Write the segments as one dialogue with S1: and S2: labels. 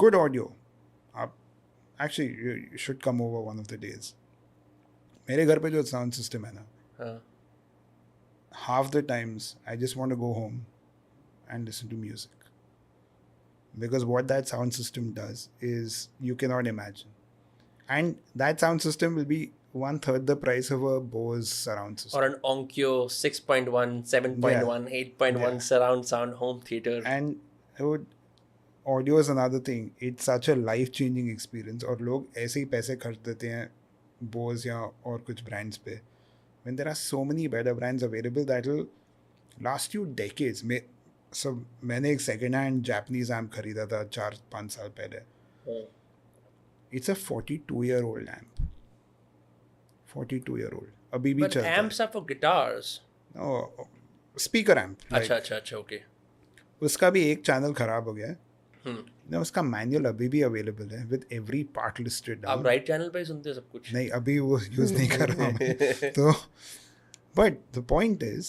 S1: good audio. आप actually you should come over one of the days. मेरे घर पे जो sound system है ना,
S2: हाँ.
S1: half the times I just want to go home and listen to music. Because what that sound system does is you cannot imagine. And that sound system will be 1/3 the price of a Bose surround system.
S2: Or an Onkyo 6.1, 7.1, 8.1 surround sound home theater.
S1: And audio is another thing. It's such a life-changing experience. और लोग ऐसे ही पैसे खर्च देते हैं Bose या और कुछ brands पे. When there are so many better brands available that will last you decades. मैंने एक second hand Japanese amp खरीदा था 4-5 साल पहले. It's a 42-year-old amp. 42-year-old. अभी भी
S2: But
S1: चलता है.
S2: amps are for guitars.
S1: No, speaker amp.
S2: अच्छा, okay.
S1: उसका भी एक चैनल खराब हो गया है. उसका मैनुअल अभी भी अवेलेबल है with every part listed down.
S2: आप राइट चैनल पे ही सुनते हो सब कुछ?
S1: नहीं, अभी वो यूज नहीं कर रहा मैं. तो but the point is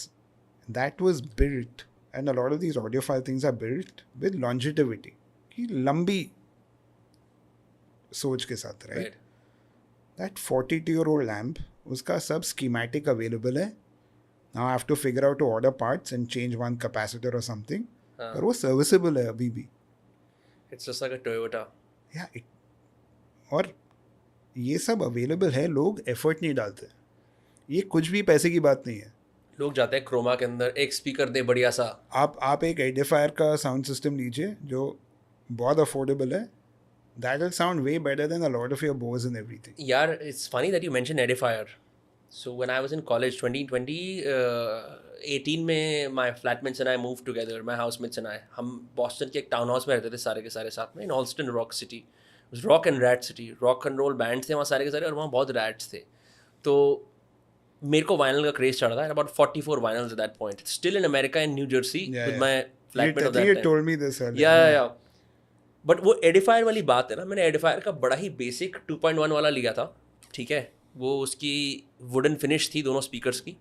S1: that was built and a lot of these audiophile things are built with longevity. कि लंबी सोच के साथ, right? That 42-year-old amp, उसका सब schematic available है. Now I have to figure out to order parts and change one capacitor or something. पर वो serviceable है अभी भी.
S2: It's just like a Toyota.
S1: Yeah, और ये सब available है, लोग effort नहीं डालते. ये कुछ भी पैसे की बात नहीं है.
S2: लोग जाते हैं क्रोमा के अंदर, एक स्पीकर दे बढ़िया सा.
S1: आप एक एडिफायर का साउंड सिस्टम लीजिए जो बहुत अफोर्डेबल है. That will sound way better than a lot of your Bose and everything.
S2: Yeah, it's funny that you mentioned Edifier. So when I was in college, 2018 में my flatmates and I moved together, my housemates and I. हम Boston के एक town house में रहते थे सारे के सारे साथ में, in Allston Rock City. It was rock and rat city. Rock and roll bands थे वहाँ सारे के सारे और वहाँ बहुत rats थे. तो मेरे को vinyl का craze चढ़ा था. About 44 vinyls at that point. Still in America in New Jersey with my flatmate of that
S1: You
S2: time.
S1: told me this earlier.
S2: Yeah. But वो एडिफायर वाली बात है ना, मैंने एडिफायर का बड़ा ही बेसिक 2.1 वाला लिया था, ठीक है. वो उसकी वुडन फिनिश थी दोनों स्पीकर्स की,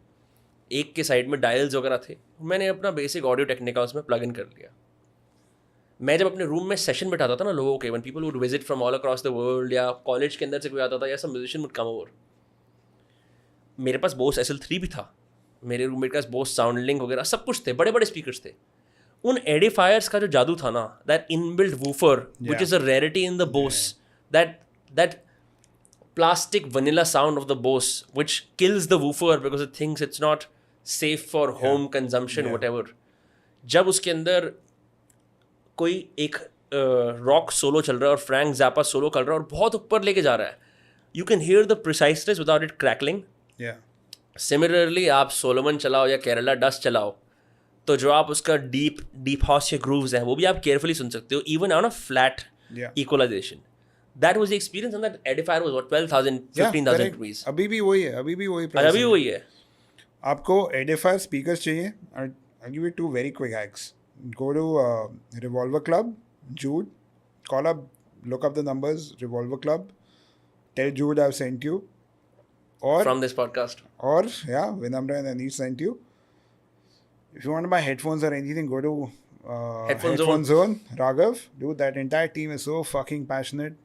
S2: एक के साइड में डायल्स वगैरह थे. मैंने अपना बेसिक ऑडियो टेक्निका उसमें प्लग इन कर लिया. मैं जब अपने रूम में सेशन बैठाता था ना लोगों के, one people would visit from all across the world या कॉलेज के अंदर से कोई आता था या सब म्यूजिशियन वुड कम ओवर, मेरे पास बोस SL3 भी था, मेरे रूममेट के पास बोस साउंडलिंक वगैरह सब कुछ थे, बड़े बड़े स्पीकर्स थे. उन एडिफायर्स का जो जादू था ना, that inbuilt woofer which is a rarity in the Bose, that plastic vanilla sound of the Bose which kills the woofer because it thinks it's not safe for home consumption, whatever. जब उसके अंदर कोई एक रॉक सोलो चल रहा है और Frank ज़ैपा solo कर रहा है और बहुत ऊपर लेके जा रहा है, you can hear the preciseness without it crackling. Similarly आप सोलोमन चलाओ या केरला डस्ट चलाओ, तो जो आप उसका डीप हाउस या ग्रूव्स हैं वो भी आप केयरफुली सुन सकते हो, even on a flat equalization. That was the experience, and that edifier was what, 12,000, 15,000 rupees.
S1: अभी भी वही है, अभी भी वही है. आपको edifier speakers चाहिए, I'll give you 2 very quick hacks. Go to Revolver Club, Jude, call up, look up the numbers, Revolver Club, tell Jude I've sent you. Or
S2: from this podcast.
S1: Or Vinamra and Anish sent you. If you want to buy headphones or anything, go to Headphone Zone, Raghav. Dude, that entire team is so fucking passionate.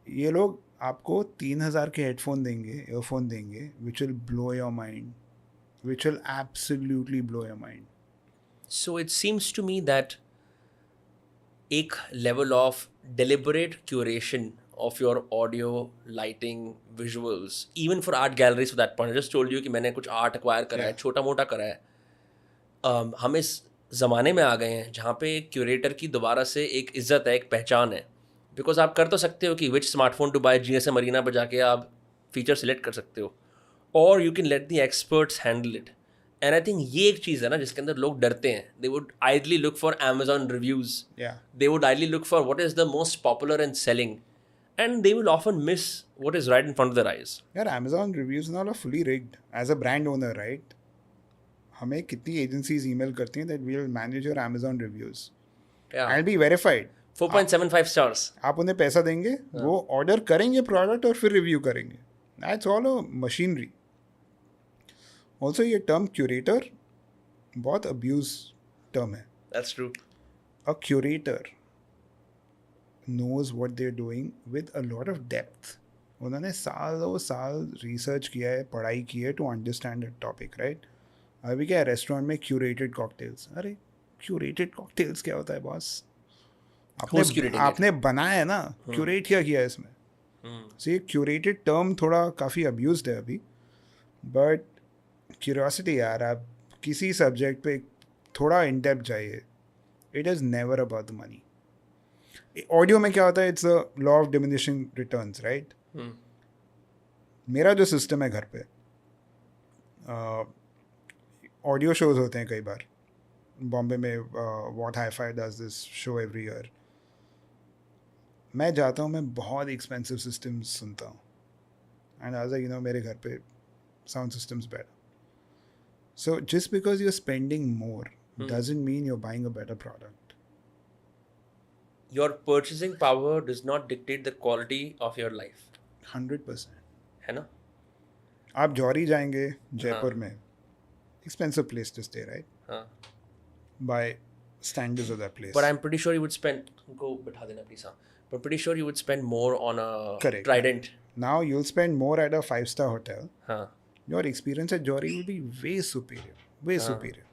S1: ये लोग आपको 3,000 के headphone देंगे, earphone देंगे, which will blow your mind, which will absolutely blow your mind.
S2: So it seems to me that एक level of deliberate curation of your audio, lighting, visuals, even for art galleries for that point. I just told you कि मैंने कुछ art acquire करा है, छोटा मोटा करा है. हम इस ज़माने में आ गए हैं जहाँ पे क्यूरेटर की दोबारा से एक इज़्ज़त है, एक पहचान है. बिकॉज आप कर तो सकते हो कि which smartphone to buy, GSM arena पर जाके आप फीचर सिलेक्ट कर सकते हो, और you can let the experts handle it. And I think ये एक चीज़ है ना जिसके अंदर लोग डरते हैं. They would ideally look for Amazon reviews, they would ideally look for what is the most popular and selling, and they will often miss what is right in front of their eyes.
S1: यार Amazon reviews now are fully rigged. As a brand owner, right, हमें कितनी agencies email करती हैं that we will manage your Amazon reviews, I will be verified.
S2: 4.75 stars.
S1: आप उन्हें पैसा देंगे, वो ऑर्डर करेंगे प्रोडक्ट और फिर रिव्यू करेंगे. That's all a machinery. Also ये टर्म क्यूरेटर बहुत अब्यूज टर्म है.
S2: That's true.
S1: A curator knows what they're doing with a lot of depth. उन्होंने सालों साल रिसर्च किया है, पढ़ाई की है to understand the topic, right? अभी क्या है रेस्टोरेंट में क्यूरेटेड कॉकटेल्स, अरे क्यूरेटेड कॉकटेल्स क्या होता है बॉस?
S2: Who's curating it?
S1: आपने बनाया है ना, क्यूरेट क्या किया है इसमें? सो ये क्यूरेटेड टर्म थोड़ा काफ़ी अब्यूज्ड है अभी, बट क्यूरियोसिटी यार, आप किसी सब्जेक्ट पे थोड़ा इन डेप्थ जाइए. It is never about the money. Audio में क्या होता है, it's a law of diminishing returns, right? मेरा जो सिस्टम है घर पे, ऑडियो शोज होते हैं कई बार बॉम्बे में. What hi-fi does this show every year. मैं जाता हूँ, मैं बहुत एक्सपेंसिव सिस्टम्स सुनता हूँ, एंड एज यू नो मेरे घर पे sound systems better. So just because you are spending more doesn't mean you're buying a better product.
S2: Your purchasing power does not dictate the quality of your life.
S1: 100%.
S2: है ना?
S1: आप जौहरी जाएंगे जयपुर में, expensive place to stay, right?
S2: हाँ.
S1: By standards of that place.
S2: But I'm pretty sure you would spend. Go बिठा देना please. हाँ. But pretty sure you would spend more on a
S1: Correct.
S2: Trident.
S1: Now you'll spend more at a 5-star hotel.
S2: हाँ.
S1: Your experience at Jewelry will be way superior. Way superior.